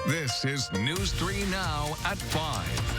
This is News 3 Now at 5.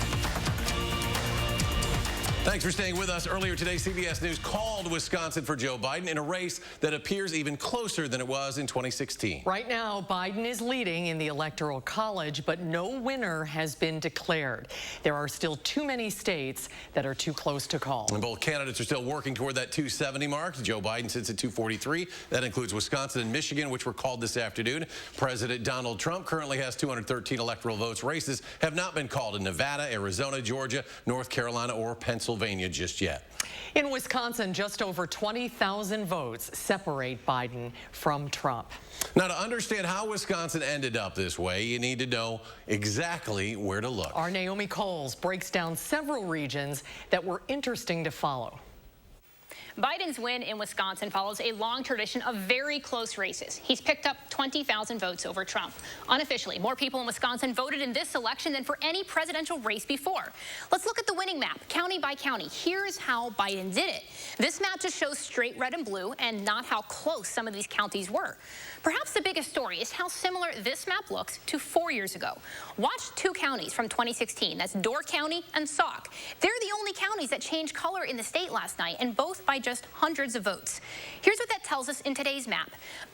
Thanks for staying with us. Earlier today, CBS News called Wisconsin for Joe Biden in a race that appears even closer than it was in 2016. Right now, Biden is leading in the Electoral College, but no winner has been declared. There are still too many states that are too close to call. And both candidates are still working toward that 270 mark. Joe Biden sits at 243. That includes Wisconsin and Michigan, which were called this afternoon. President Donald Trump currently has 213 electoral votes. Races have not been called in Nevada, Arizona, Georgia, North Carolina, or Pennsylvania just yet. In Wisconsin, just over 20,000 votes separate Biden from Trump. Now, to understand how Wisconsin ended up this way, you need to know exactly where to look. Our Naomi Coles breaks down several regions that were interesting to follow. Biden's win in Wisconsin follows a long tradition of very close races. He's picked up 20,000 votes over Trump. Unofficially, more people in Wisconsin voted in this election than for any presidential race before. Let's look at the winning map, county by county. Here's how Biden did it. This map just shows straight red and blue and not how close some of these counties were. Perhaps the biggest story is how similar this map looks to 4 years ago. Watch two counties from 2016. That's Door County and Sauk. They're the only counties that changed color in the state last night, and both by just hundreds of votes. Here's what that tells us in today's map.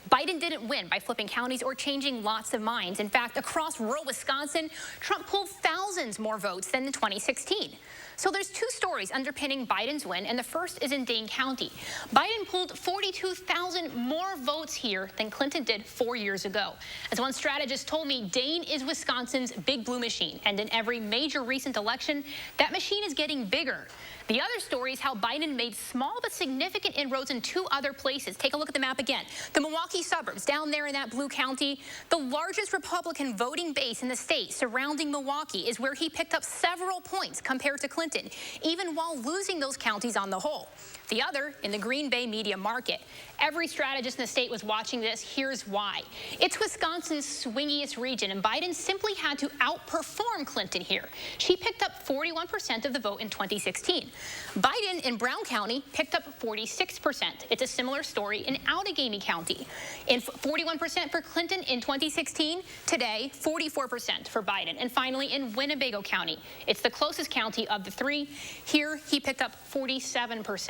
Biden didn't win by flipping counties or changing lots of minds. In fact, across rural Wisconsin, Trump pulled thousands more votes than in 2016. So there's two stories underpinning Biden's win, and the first is in Dane County. Biden pulled 42,000 more votes here than Clinton did 4 years ago. As one strategist told me, Dane is Wisconsin's big blue machine, and in every major recent election, that machine is getting bigger. The other story is how Biden made small but significant inroads in two other places. Take a look at the map again. The Milwaukee suburbs, down there in that blue county, the largest Republican voting base in the state surrounding Milwaukee is where he picked up several points compared to Clinton, even while losing those counties on the whole. The other in the Green Bay media market. Every strategist in the state was watching this. Here's why. It's Wisconsin's swingiest region, and Biden simply had to outperform Clinton here. She picked up 41% of the vote in 2016. Biden in Brown County picked up 46%. It's a similar story in Allegheny County. In 41% for Clinton in 2016, today 44% for Biden. And finally in Winnebago County, it's the closest county of the three. Here he picked up 47%.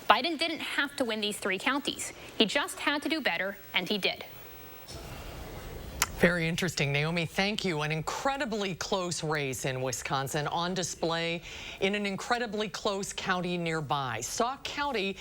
Biden didn't have to win these three counties. He just had to do better, and he did. Very interesting, Naomi. Thank you. An incredibly close race in Wisconsin on display in an incredibly close county nearby. Sauk County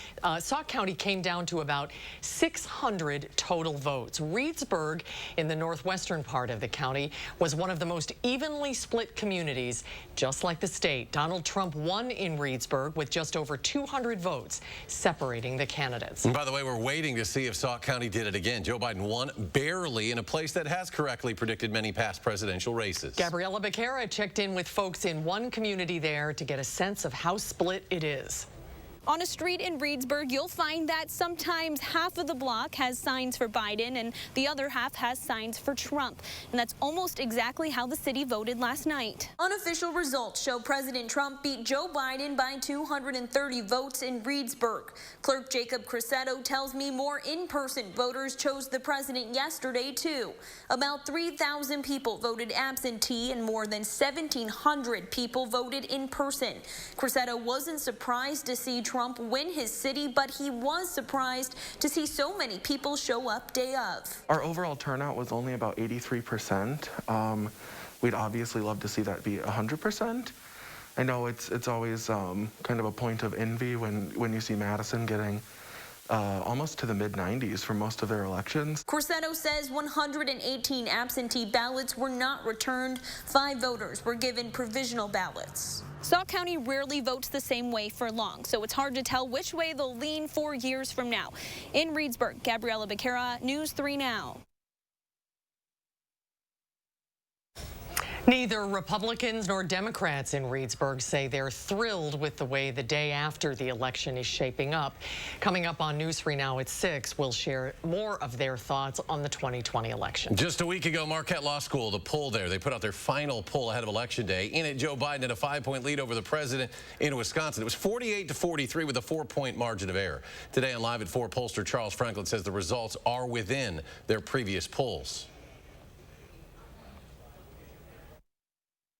came down to about 600 total votes. Reedsburg, in the northwestern part of the county, was one of the most evenly split communities, just like the state. Donald Trump won in Reedsburg with just over 200 votes separating the candidates. And by the way, we're waiting to see if Sauk County did it again. Joe Biden won barely in a place that has correctly predicted many past presidential races. Gabriella Becerra checked in with folks in one community there to get a sense of how split it is. On a street in Reedsburg, you'll find that sometimes half of the block has signs for Biden and the other half has signs for Trump. And that's almost exactly how the city voted last night. Unofficial results show President Trump beat Joe Biden by 230 votes in Reedsburg. Clerk Jacob Crisetto tells me more in-person voters chose the president yesterday, too. About 3,000 people voted absentee and more than 1,700 people voted in person. Crisetto wasn't surprised to see Trump win his city, but he was surprised to see so many people show up day of. Our overall turnout was only about 83%. We'd obviously love to see that be 100%. I know it's always kind of a point of envy when you see Madison getting almost to the mid-90s for most of their elections. Crisetto says 118 absentee ballots were not returned. 5 voters were given provisional ballots. Sauk County rarely votes the same way for long, so it's hard to tell which way they'll lean 4 years from now. In Reedsburg, Gabriella Becerra, News 3 Now. Neither Republicans nor Democrats in Reedsburg say they're thrilled with the way the day after the election is shaping up. Coming up on News 3 Now at 6, we'll share more of their thoughts on the 2020 election. Just a week ago, Marquette Law School, the poll there, they put out their final poll ahead of Election Day. In it, Joe Biden had a 5-point lead over the president in Wisconsin. It was 48-43 with a 4-point margin of error. Today on Live at 4, pollster Charles Franklin says the results are within their previous polls.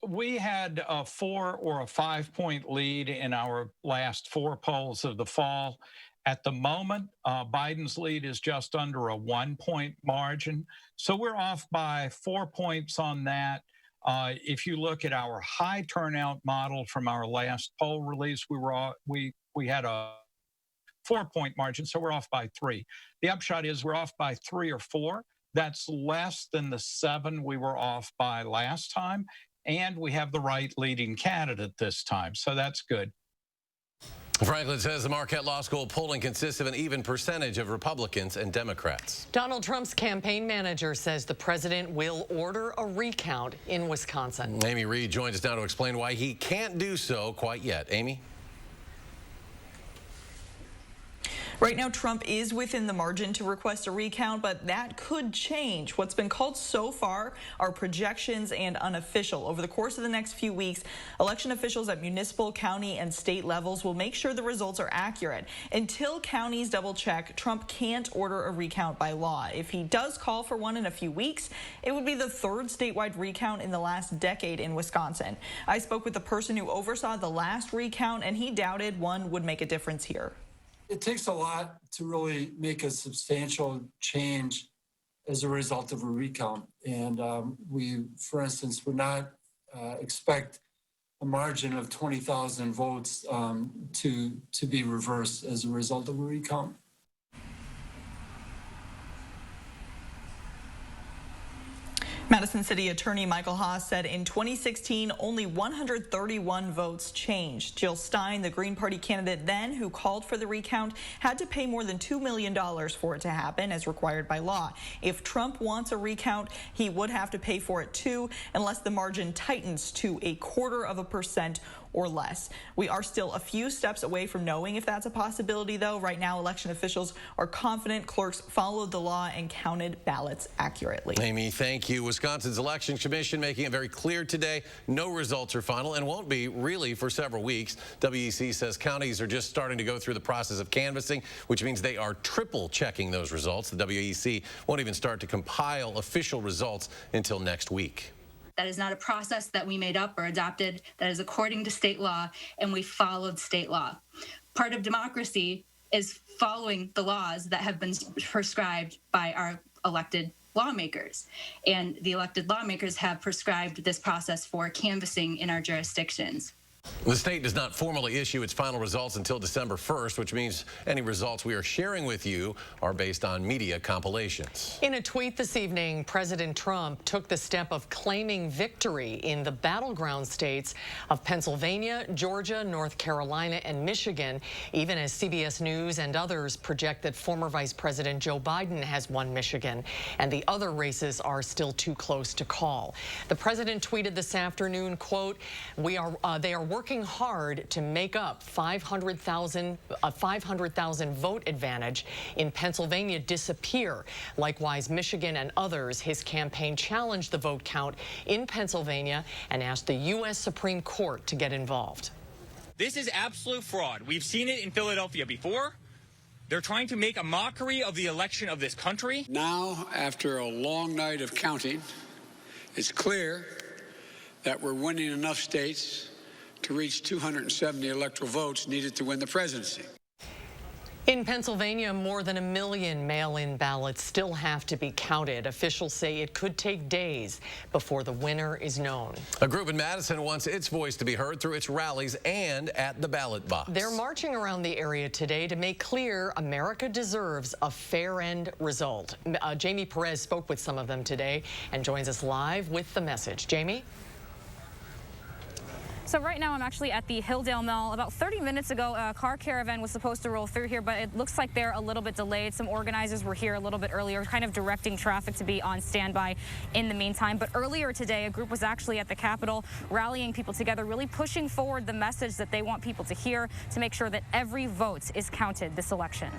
We had a 4 or a 5-point lead in our last 4 polls of the fall. At the moment, Biden's lead is just under a 1-point margin. So we're off by 4 points on that. If you look at our high turnout model from our last poll release, we had a 4-point margin, so we're off by 3. The upshot is we're off by 3 or 4. That's less than the 7 we were off by last time. And we have the right leading candidate this time, so that's good. Franklin says the Marquette Law School polling consists of an even percentage of Republicans and Democrats. Donald Trump's campaign manager says the president will order a recount in Wisconsin. Amy Reed joins us now to explain why he can't do so quite yet. Amy? Right now, Trump is within the margin to request a recount, but that could change. What's been called so far are projections and unofficial. Over the course of the next few weeks, election officials at municipal, county, and state levels will make sure the results are accurate. Until counties double check, Trump can't order a recount by law. If he does call for one in a few weeks, it would be the 3rd statewide recount in the last decade in Wisconsin. I spoke with the person who oversaw the last recount, and he doubted one would make a difference here. It takes a lot to really make a substantial change as a result of a recount. And we, for instance, would not expect a margin of 20,000 votes to be reversed as a result of a recount. Madison City Attorney Michael Haas said in 2016, only 131 votes changed. Jill Stein, the Green Party candidate then who called for the recount, had to pay more than $2 million for it to happen as required by law. If Trump wants a recount, he would have to pay for it too, unless the margin tightens to 0.25% or less. We are still a few steps away from knowing if that's a possibility, though. Right now, election officials are confident clerks followed the law and counted ballots accurately. Amy, thank you. Wisconsin's Election Commission making it very clear today, no results are final and won't be really for several weeks. WEC says counties are just starting to go through the process of canvassing, which means they are triple checking those results. The WEC won't even start to compile official results until next week. That is not a process that we made up or adopted. That is according to state law, and we followed state law. Part of democracy is following the laws that have been prescribed by our elected lawmakers. And the elected lawmakers have prescribed this process for canvassing in our jurisdictions. The state does not formally issue its final results until December 1st, which means any results we are sharing with you are based on media compilations. In a tweet this evening, President Trump took the step of claiming victory in the battleground states of Pennsylvania, Georgia, North Carolina, and Michigan, even as CBS News and others project that former Vice President Joe Biden has won Michigan, and the other races are still too close to call. The president tweeted this afternoon, quote, they are working hard to make up 500,000 vote advantage in Pennsylvania disappear. Likewise, Michigan and others. His campaign challenged the vote count in Pennsylvania and asked the U.S. Supreme Court to get involved. This is absolute fraud. We've seen it in Philadelphia before. They're trying to make a mockery of the election of this country. Now, after a long night of counting, it's clear that we're winning enough states to reach 270 electoral votes needed to win the presidency. In Pennsylvania, more than 1 million mail-in ballots still have to be counted. Officials say it could take days before the winner is known. A group in Madison wants its voice to be heard through its rallies and at the ballot box. They're marching around the area today to make clear America deserves a fair end result. Jamie Perez spoke with some of them today and joins us live with the message. Jamie? So right now I'm actually at the Hilldale Mill. About 30 minutes ago, a car caravan was supposed to roll through here, but it looks like they're a little bit delayed. Some organizers were here a little bit earlier, kind of directing traffic to be on standby in the meantime. But earlier today, a group was actually at the Capitol rallying people together, really pushing forward the message that they want people to hear to make sure that every vote is counted this election.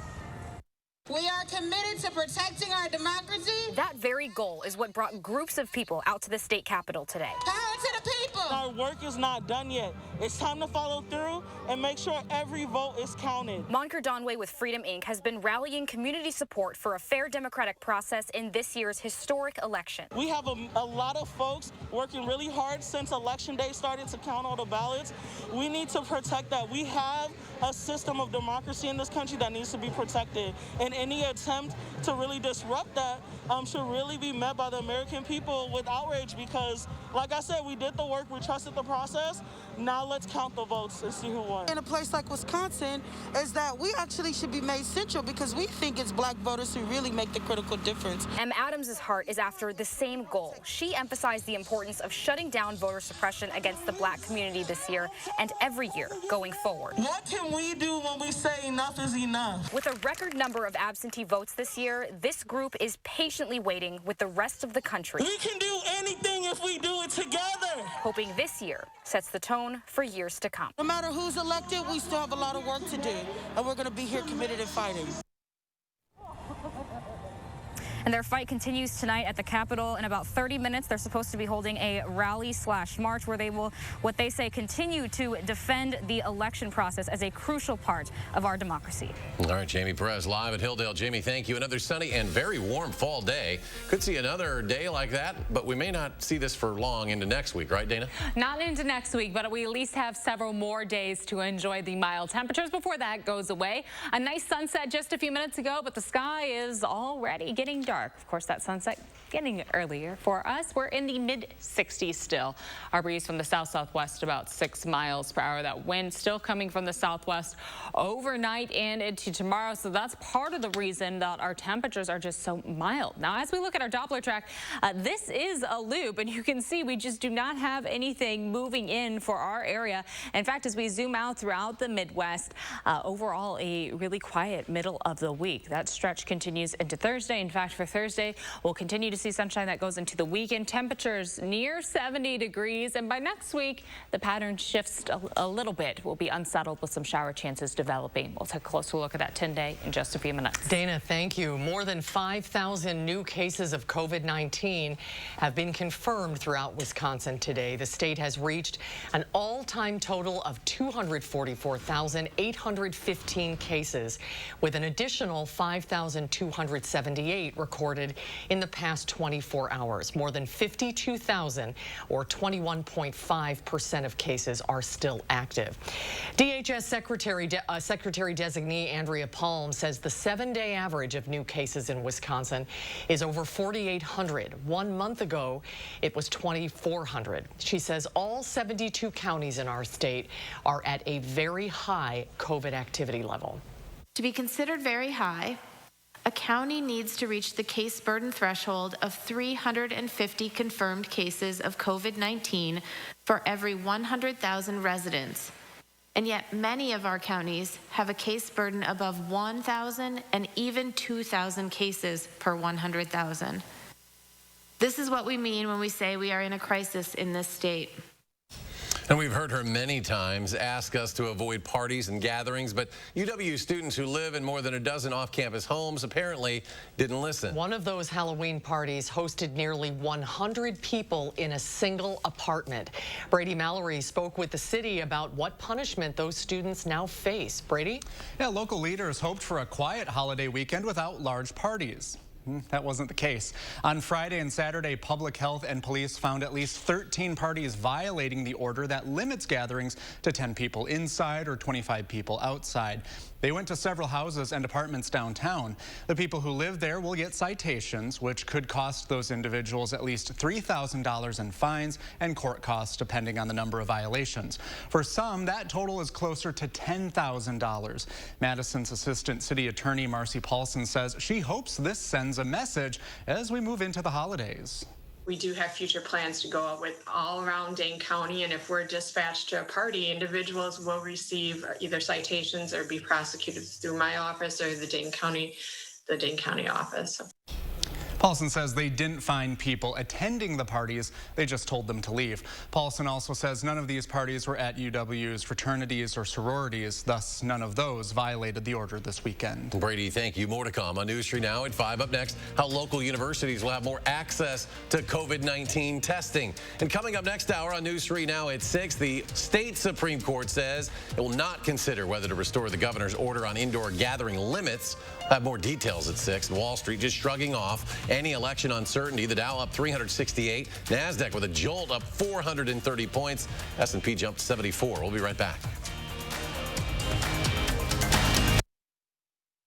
We are committed to protecting our democracy. That very goal is what brought groups of people out to the state capitol today. Power to the people. Our work is not done yet. It's time to follow through and make sure every vote is counted. Monica Donway with Freedom Inc. has been rallying community support for a fair democratic process in this year's historic election. We have a lot of folks working really hard since Election Day started to count all the ballots. We need to protect that. We have a system of democracy in this country that needs to be protected. And any attempt to really disrupt that should really be met by the American people with outrage because, like I said, we did the work, we trusted the process. Now let's count the votes and see who won. In a place like Wisconsin, is that we actually should be made central because we think it's black voters who really make the critical difference. M. Adams' heart is after the same goal. She emphasized the importance of shutting down voter suppression against the black community this year and every year going forward. What can we do when we say enough is enough? With a record number of absentee votes this year, this group is patiently waiting with the rest of the country. We can do anything if we do it together. Hoping this year sets the tone for years to come. No matter who's elected, we still have a lot of work to do, and we're going to be here committed and fighting. And their fight continues tonight at the Capitol. In about 30 minutes, they're supposed to be holding a rally/march where they will, what they say, continue to defend the election process as a crucial part of our democracy. All right, Jamie Perez live at Hilldale. Jamie, thank you. Another sunny and very warm fall day. Could see another day like that, but we may not see this for long into next week, right, Dana? Not into next week, but we at least have several more days to enjoy the mild temperatures before that goes away. A nice sunset just a few minutes ago, but the sky is already getting dark. Of course, that sunset getting earlier for us. We're in the mid-60s still. Our breeze from the south-southwest about 6 miles per hour. That wind still coming from the southwest overnight and into tomorrow. So that's part of the reason that our temperatures are just so mild. Now, as we look at our Doppler track, this is a loop, and you can see we just do not have anything moving in for our area. In fact, as we zoom out throughout the Midwest, overall a really quiet middle of the week. That stretch continues into Thursday. In fact, for Thursday, we'll continue to see sunshine that goes into the weekend. Temperatures near 70 degrees. And by next week, the pattern shifts a little bit. We'll be unsettled with some shower chances developing. We'll take a closer look at that 10-day in just a few minutes. Dana, thank you. More than 5,000 new cases of COVID-19 have been confirmed throughout Wisconsin today. The state has reached an all-time total of 244,815 cases, with an additional 5,278 recorded in the past 24 hours. More than 52,000, or 21.5% of cases, are still active. DHS Secretary-designee Andrea Palm says the 7-day average of new cases in Wisconsin is over 4,800. 1 month ago, it was 2,400. She says all 72 counties in our state are at a very high COVID activity level. To be considered very high, a county needs to reach the case burden threshold of 350 confirmed cases of COVID-19 for every 100,000 residents. And yet many of our counties have a case burden above 1,000 and even 2,000 cases per 100,000. This is what we mean when we say we are in a crisis in this state. And we've heard her many times ask us to avoid parties and gatherings, but UW students who live in more than a dozen off-campus homes apparently didn't listen. One of those Halloween parties hosted nearly 100 people in a single apartment. Brady Mallory spoke with the city about what punishment those students now face. Brady? Yeah, local leaders hoped for a quiet holiday weekend without large parties. That wasn't the case. On Friday and Saturday, public health and police found at least 13 parties violating the order that limits gatherings to 10 people inside or 25 people outside. They went to several houses and apartments downtown. The people who live there will get citations, which could cost those individuals at least $3,000 in fines and court costs, depending on the number of violations. For some, that total is closer to $10,000. Madison's Assistant City Attorney Marcy Paulson says she hopes this sends a message as we move into the holidays. We do have future plans to go out with all around Dane County, and if we're dispatched to a party, individuals will receive either citations or be prosecuted through my office or the Dane County office. Paulson says they didn't find people attending the parties, they just told them to leave. Paulson also says none of these parties were at UW's fraternities or sororities, thus none of those violated the order this weekend. Brady, thank you. More to come on News 3 Now at 5. Up next, how local universities will have more access to COVID-19 testing. And coming up next hour on News 3 Now at 6, the state Supreme Court says it will not consider whether to restore the governor's order on indoor gathering limits. We'll have more details at 6. Wall Street just shrugging off any election uncertainty. The Dow up 368. NASDAQ with a jolt up 430 points. S&P jumped 74. We'll be right back.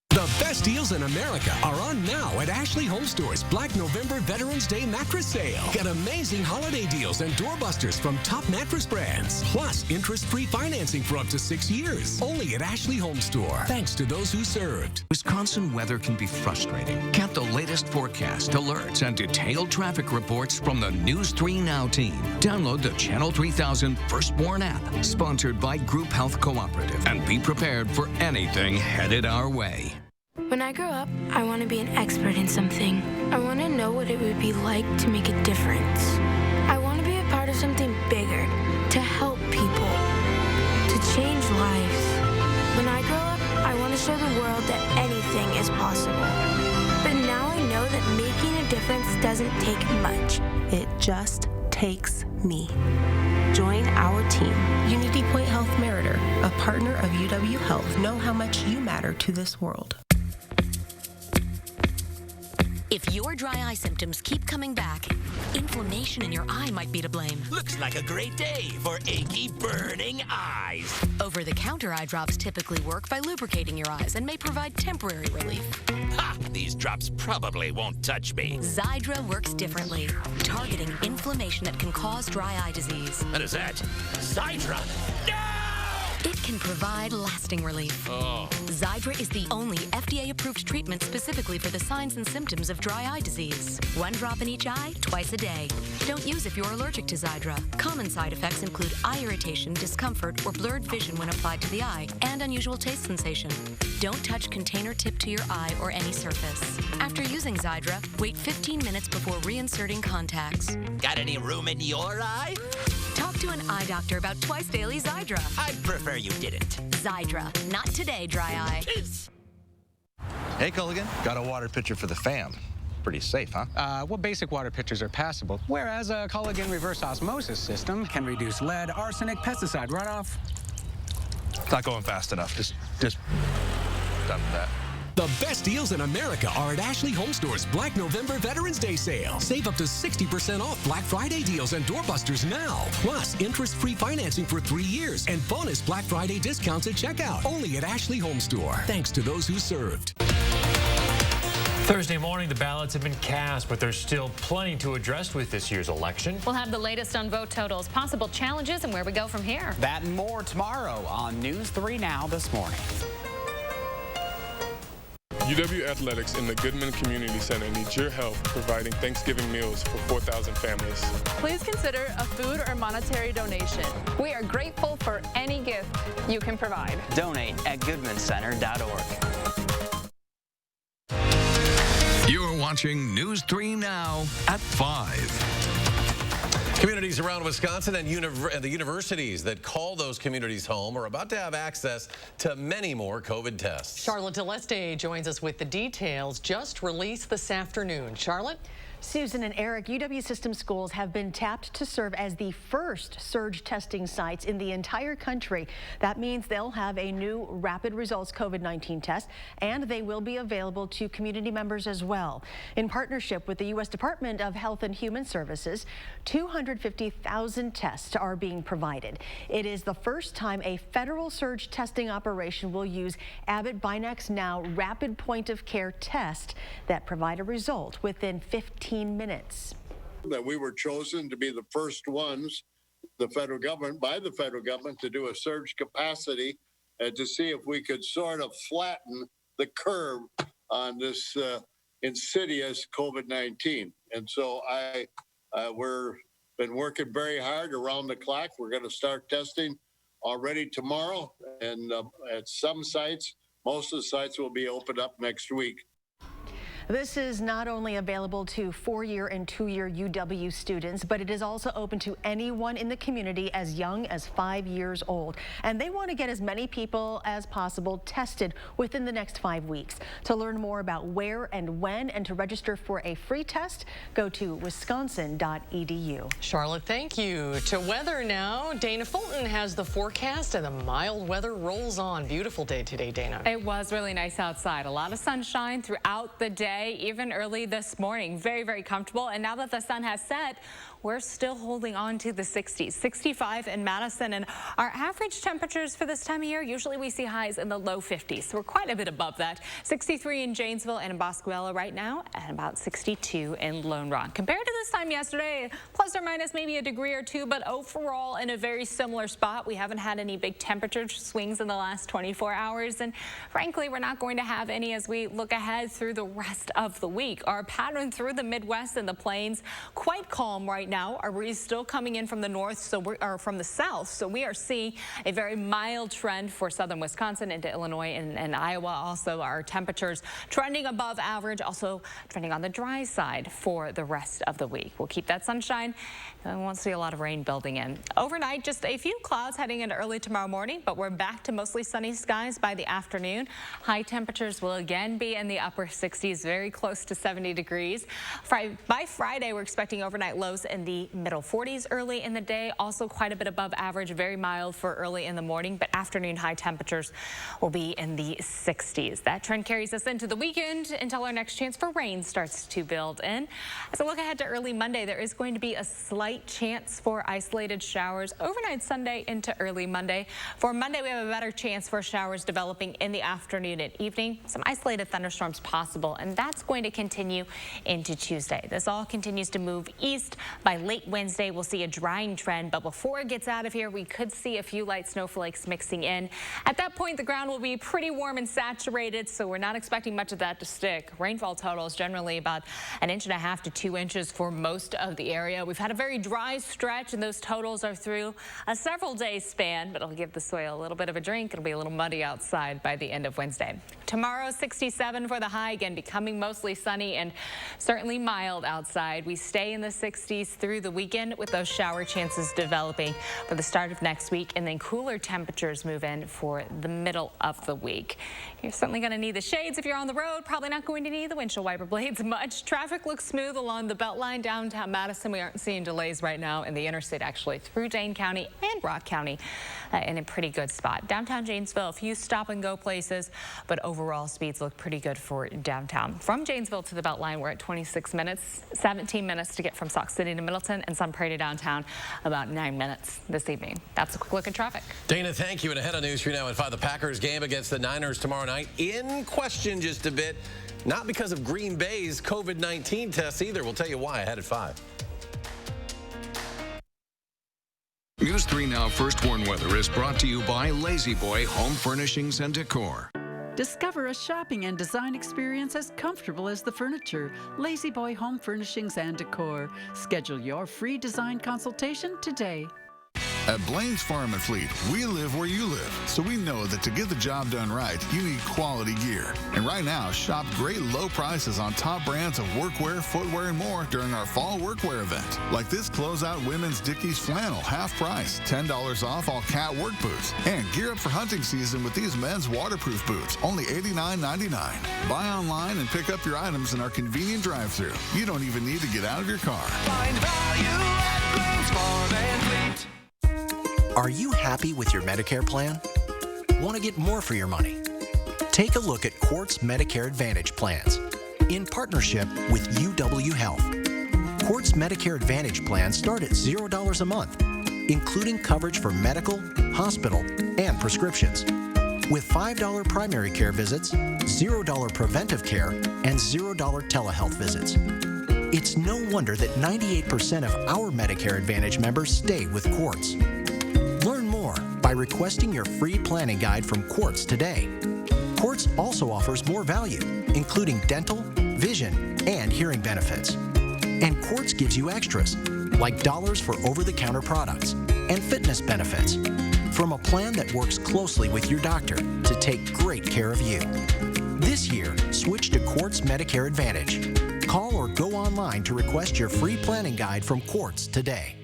The best deals in America are on now at Ashley Home Store's Black November Veterans Day mattress sale. Get amazing holiday deals and doorbusters from top mattress brands. Plus, interest-free financing for up to 6 years. Only at Ashley Home Store. Thanks to those who served. Wisconsin weather can be frustrating. Get the latest forecast, alerts, and detailed traffic reports from the News 3 Now team. Download the Channel 3000 Firstborn app, sponsored by Group Health Cooperative, and be prepared for anything headed our way. When I grow up, I want to be an expert in something. I want to know what it would be like to make a difference. I want to be a part of something bigger, to help people, to change lives. When I grow up, I want to show the world that anything is possible. But now I know that making a difference doesn't take much. It just takes me. Join our team. Unity Point Health Meritor, a partner of UW Health. Know how much you matter to this world. If your dry eye symptoms keep coming back, inflammation in your eye might be to blame. Looks like a great day for achy, burning eyes. Over-the-counter eye drops typically work by lubricating your eyes and may provide temporary relief. Ha! These drops probably won't touch me. Xiidra works differently, targeting inflammation that can cause dry eye disease. What is that? Xiidra? No! It can provide lasting relief. Oh. Xiidra is the only FDA-approved treatment specifically for the signs and symptoms of dry eye disease. 1 drop in each eye, twice a day. Don't use if you're allergic to Xiidra. Common side effects include eye irritation, discomfort, or blurred vision when applied to the eye, and unusual taste sensation. Don't touch container tip to your eye or any surface. After using Xiidra, wait 15 minutes before reinserting contacts. Got any room in your eye? Talk to an eye doctor about twice daily Xiidra. I'd prefer you didn't. Xiidra. Not today, dry eye. Hey, Culligan. Got a water pitcher for the fam. Pretty safe, huh? Well, basic water pitchers are passable, whereas a Culligan reverse osmosis system can reduce lead, arsenic, pesticide runoff. Not going fast enough. Just done with that. The best deals in America are at Ashley Home Store's Black November Veterans Day sale. Save up to 60% off Black Friday deals and doorbusters now. Plus, interest-free financing for 3 years and bonus Black Friday discounts at checkout. Only at Ashley Home Store. Thanks to those who served. Thursday morning, the ballots have been cast, but there's still plenty to address with this year's election. We'll have the latest on vote totals, possible challenges, and where we go from here. That and more tomorrow on News 3 Now this morning. UW Athletics and the Goodman Community Center needs your help providing Thanksgiving meals for 4,000 families. Please consider a food or monetary donation. We are grateful for any gift you can provide. Donate at goodmancenter.org. You're watching News 3 Now at 5. Communities around Wisconsin and the universities that call those communities home are about to have access to many more COVID tests. Charlotte Deleste joins us with the details just released this afternoon. Charlotte? Susan and Eric, UW System schools have been tapped to serve as the first surge testing sites in the entire country. That means they'll have a new rapid results COVID-19 test, and they will be available to community members as well. In partnership with the U.S. Department of Health and Human Services, 250,000 tests are being provided. It is the first time a federal surge testing operation will use Abbott Binax Now rapid point of care test that provide a result within 15 minutes. That we were chosen to be the first ones, by the federal government, to do a surge capacity and to see if we could sort of flatten the curve on this insidious COVID-19. And so we're been working very hard around the clock. We're going to start testing already tomorrow, and at some sites, most of the sites will be opened up next week. This is not only available to 4-year and 2-year UW students, but it is also open to anyone in the community as young as 5 years old. And they want to get as many people as possible tested within the next 5 weeks. To learn more about where and when and to register for a free test, go to wisconsin.edu. Charlotte, thank you. To weather now. Dana Fulton has the forecast, and the mild weather rolls on. Beautiful day today, Dana. It was really nice outside. A lot of sunshine throughout the day, even early this morning. Very, very comfortable. And now that the sun has set, we're still holding on to the 60s. 65 in Madison, and our average temperatures for this time of year, usually we see highs in the low 50s. So we're quite a bit above that. 63 in Janesville and in Bosquello right now, and about 62 in Lone Rock. Compared to this time yesterday, plus or minus maybe a degree or two, but overall in a very similar spot. We haven't had any big temperature swings in the last 24 hours, and frankly, we're not going to have any as we look ahead through the rest of the week. Our pattern through the Midwest and the plains, quite calm right now. Our breeze still coming in from the north, or from the south, so we are seeing a very mild trend for southern Wisconsin into Illinois and Iowa. Also, our temperatures trending above average, also trending on the dry side for the rest of the week. We'll keep that sunshine, and we won't see a lot of rain building in. Overnight, just a few clouds heading into early tomorrow morning, but we're back to mostly sunny skies by the afternoon. High temperatures will again be in the upper 60s, very close to 70 degrees. By Friday, we're expecting overnight lows in the middle 40s early in the day, also quite a bit above average, very mild for early in the morning, but afternoon high temperatures will be in the 60s. That trend carries us into the weekend until our next chance for rain starts to build in. As I look ahead to early Monday, there is going to be a slight chance for isolated showers overnight Sunday into early Monday. For Monday, we have a better chance for showers developing in the afternoon and evening. Some isolated thunderstorms possible, and that's going to continue into Tuesday. This all continues to move east. By late Wednesday, we'll see a drying trend, but before it gets out of here, we could see a few light snowflakes mixing in. At that point, the ground will be pretty warm and saturated, so we're not expecting much of that to stick. Rainfall totals generally about 1.5 to 2 inches for most of the area. We've had a very dry stretch, and those totals are through a several-day span, but it'll give the soil a little bit of a drink. It'll be a little muddy outside by the end of Wednesday. Tomorrow, 67 for the high, again becoming mostly sunny and certainly mild outside. We stay in the 60s through the weekend with those shower chances developing for the start of next week, and then cooler temperatures move in for the middle of the week. You're certainly going to need the shades if you're on the road. Probably not going to need the windshield wiper blades much. Traffic looks smooth along the Beltline downtown Madison. We aren't seeing delays right now in the interstate, actually, through Dane County and Rock County in a pretty good spot. Downtown Janesville, a few stop and go places, but overall speeds look pretty good for downtown. From Janesville to the Beltline, we're at 26 minutes, 17 minutes to get from Sauk City to Middleton, and Sun Prairie to downtown, about 9 minutes this evening. That's a quick look at traffic. Dana, thank you. And ahead of News 3 Now at 5, the Packers game against the Niners tomorrow night in question just a bit. Not because of Green Bay's COVID-19 tests either. We'll tell you why ahead at 5. News 3 Now First Warn Weather is brought to you by Lazy Boy Home Furnishings and Decor. Discover a shopping and design experience as comfortable as the furniture. Lazy Boy Home Furnishings and Decor. Schedule your free design consultation today. At Blaine's Farm and Fleet, we live where you live, so we know that to get the job done right, you need quality gear. And right now, shop great low prices on top brands of workwear, footwear, and more during our fall workwear event. Like this closeout women's Dickies flannel, half price, $10 off all cat work boots. And gear up for hunting season with these men's waterproof boots, only $89.99. Buy online and pick up your items in our convenient drive-thru. You don't even need to get out of your car. Find value at Blaine's Farm and Fleet. Are you happy with your Medicare plan? Want to get more for your money? Take a look at Quartz Medicare Advantage plans in partnership with UW Health. Quartz Medicare Advantage plans start at $0 a month, including coverage for medical, hospital, and prescriptions, with $5 primary care visits, $0 preventive care, and $0 telehealth visits. It's no wonder that 98% of our Medicare Advantage members stay with Quartz. Learn more by requesting your free planning guide from Quartz today. Quartz also offers more value, including dental, vision, and hearing benefits. And Quartz gives you extras, like dollars for over-the-counter products and fitness benefits, from a plan that works closely with your doctor to take great care of you. This year, switch to Quartz Medicare Advantage. Call or go online to request your free planning guide from Quartz today.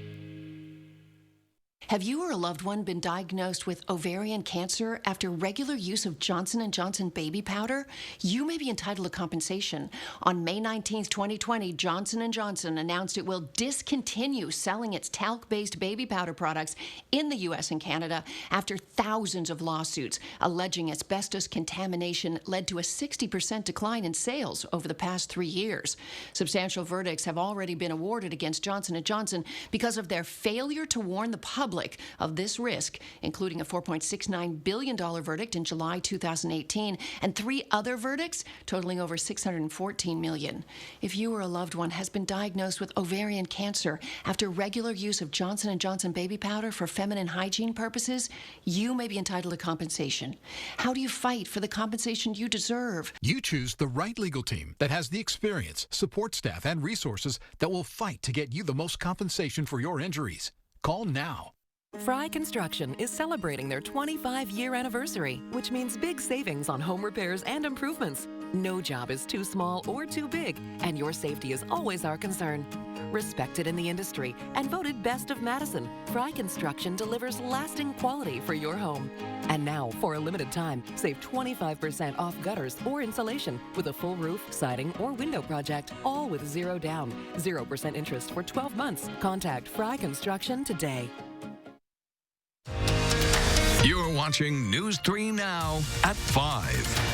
Have you or a loved one been diagnosed with ovarian cancer after regular use of Johnson & Johnson baby powder? You may be entitled to compensation. On May 19, 2020, Johnson & Johnson announced it will discontinue selling its talc-based baby powder products in the U.S. and Canada after thousands of lawsuits alleging asbestos contamination led to a 60% decline in sales over the past 3 years. Substantial verdicts have already been awarded against Johnson & Johnson because of their failure to warn the public of this risk, including a $4.69 billion verdict in July 2018 and 3 other verdicts totaling over $614 million. If you or a loved one has been diagnosed with ovarian cancer after regular use of Johnson & Johnson baby powder for feminine hygiene purposes, you may be entitled to compensation. How do you fight for the compensation you deserve? You choose the right legal team that has the experience, support staff, and resources that will fight to get you the most compensation for your injuries. Call now. Fry Construction is celebrating their 25-year anniversary, which means big savings on home repairs and improvements. No job is too small or too big, and your safety is always our concern. Respected in the industry and voted best of Madison, Fry Construction delivers lasting quality for your home. And now, for a limited time, save 25% off gutters or insulation with a full roof, siding, or window project, all with zero down, 0% interest for 12 months. Contact Fry Construction today. You're watching News 3 Now at 5.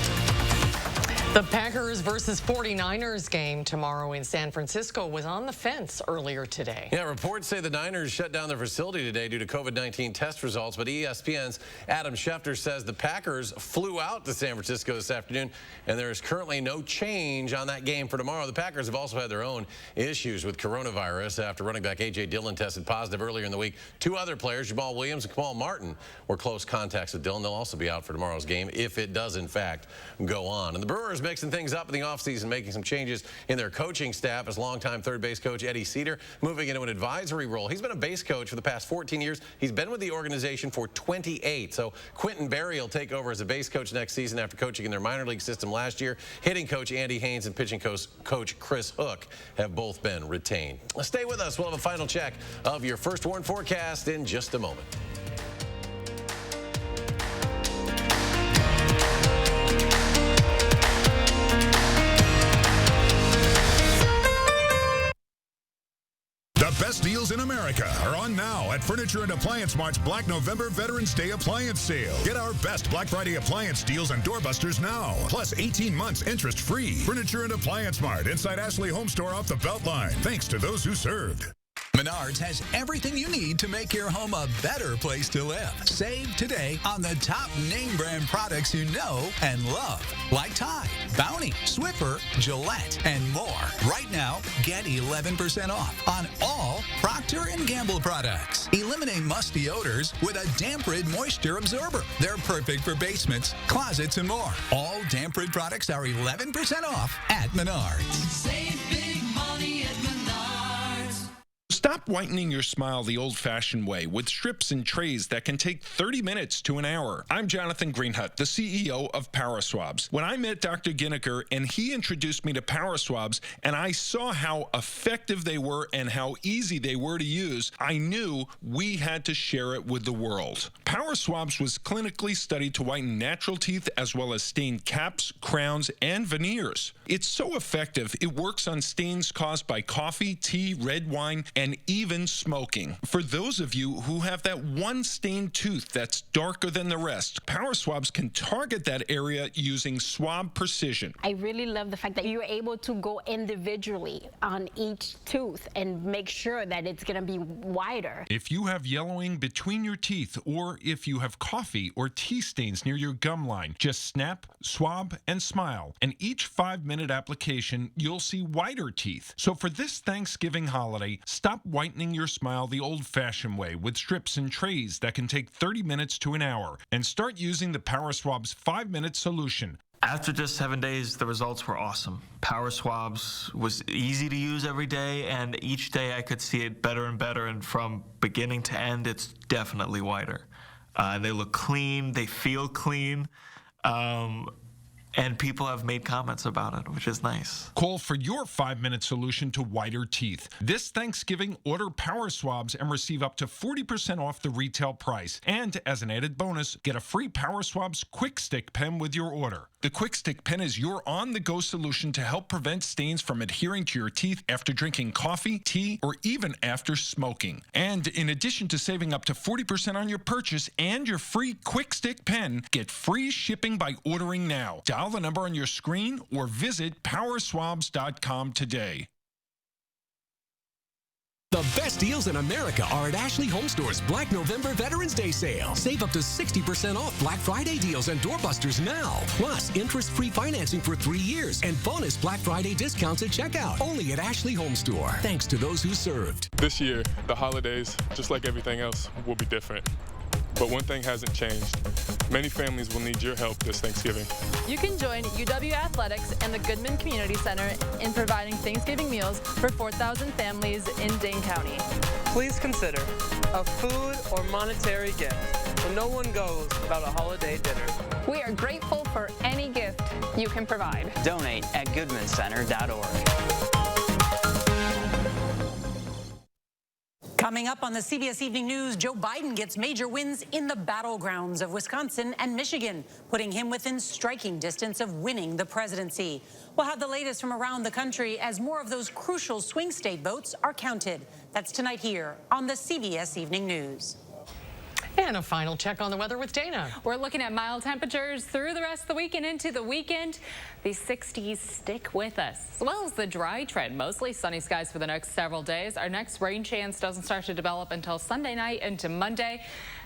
The Packers versus 49ers game tomorrow in San Francisco was on the fence earlier today. Yeah, reports say the Niners shut down their facility today due to COVID-19 test results, but ESPN's Adam Schefter says the Packers flew out to San Francisco this afternoon, and there is currently no change on that game for tomorrow. The Packers have also had their own issues with coronavirus after running back A.J. Dillon tested positive earlier in the week. 2 other players, Jamal Williams and Kamal Martin, were close contacts with Dillon. They'll also be out for tomorrow's game if it does, in fact, go on. And the Brewers mixing things up in the offseason, making some changes in their coaching staff as longtime third base coach Eddie Cedar moving into an advisory role. He's been a base coach for the past 14 years. He's been with the organization for 28. So Quentin Berry will take over as a base coach next season after coaching in their minor league system last year. Hitting coach Andy Haynes and pitching coach Chris Hook have both been retained. Stay with us. We'll have a final check of your first warn forecast in just a moment. The best deals in America are on now at Furniture and Appliance Mart's Black November Veterans Day Appliance Sale. Get our best Black Friday appliance deals and doorbusters now. Plus 18 months interest-free. Furniture and Appliance Mart inside Ashley Home Store off the Beltline. Thanks to those who served. Menards has everything you need to make your home a better place to live. Save today on the top name brand products you know and love, like Tide, Bounty, Swiffer, Gillette, and more. Right now, get 11% off on all Procter & Gamble products. Eliminate musty odors with a Damp Rid Moisture Absorber. They're perfect for basements, closets, and more. All Damp Rid products are 11% off at Menards. Save big money at Menards. Stop whitening your smile the old-fashioned way with strips and trays that can take 30 minutes to an hour. I'm Jonathan Greenhut, the CEO of PowerSwabs. When I met Dr. Ginniker and he introduced me to PowerSwabs and I saw how effective they were and how easy they were to use, I knew we had to share it with the world. PowerSwabs was clinically studied to whiten natural teeth as well as stain caps, crowns, and veneers. It's so effective, it works on stains caused by coffee, tea, red wine, and even smoking. For those of you who have that one stained tooth that's darker than the rest, PowerSwabs can target that area using swab precision. I really love the fact that you're able to go individually on each tooth and make sure that it's going to be wider. If you have yellowing between your teeth or if you have coffee or tea stains near your gum line, just snap, swab, and smile. And each 5-minute application, you'll see whiter teeth. So for this Thanksgiving holiday, stop whitening your smile the old-fashioned way with strips and trays that can take 30 minutes to an hour and start using the PowerSwabs 5-minute solution. After just 7 days, the results were awesome. PowerSwabs was easy to use every day, and each day I could see it better and better, and from beginning to end, it's definitely whiter. They look clean, they feel clean. And people have made comments about it, which is nice. Call for your 5-minute solution to whiter teeth. This Thanksgiving, order Power Swabs and receive up to 40% off the retail price. And as an added bonus, get a free Power Swabs Quick Stick pen with your order. The Quick Stick pen is your on-the-go solution to help prevent stains from adhering to your teeth after drinking coffee, tea, or even after smoking. And in addition to saving up to 40% on your purchase and your free Quick Stick pen, get free shipping by ordering now. Dial the number on your screen or visit powerswabs.com today. The best deals in America are at Ashley Home Store's Black November Veterans Day sale. Save up to 60% off Black Friday deals and doorbusters now. Plus, interest-free financing for 3 years and bonus Black Friday discounts at checkout. Only at Ashley Home Store. Thanks to those who served. This year, the holidays, just like everything else, will be different. But one thing hasn't changed. Many families will need your help this Thanksgiving. You can join UW Athletics and the Goodman Community Center in providing Thanksgiving meals for 4,000 families in Dane County. Please consider a food or monetary gift when no one goes without a holiday dinner. We are grateful for any gift you can provide. Donate at goodmancenter.org. Coming up on the CBS Evening News, Joe Biden gets major wins in the battlegrounds of Wisconsin and Michigan, putting him within striking distance of winning the presidency. We'll have the latest from around the country as more of those crucial swing state votes are counted. That's tonight here on the CBS Evening News. And a final check on the weather with Dana. We're looking at mild temperatures through the rest of the week and into the weekend. These 60s stick with us, as well as the dry trend. Mostly sunny skies for the next several days. Our next rain chance doesn't start to develop until Sunday night into Monday.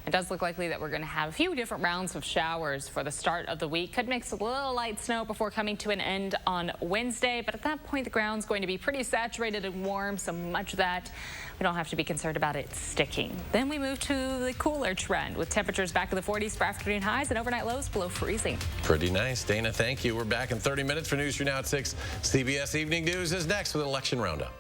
It does look likely that we're going to have a few different rounds of showers for the start of the week. Could mix a little light snow before coming to an end on Wednesday. But at that point, the ground's going to be pretty saturated and warm, so much of that we don't have to be concerned about it sticking. Then we move to the cooler trend with temperatures back to the 40s for afternoon highs and overnight lows below freezing. Pretty nice. Dana, thank you. We're back in 30 minutes for News 3 Now at 6. CBS Evening News is next with an election roundup.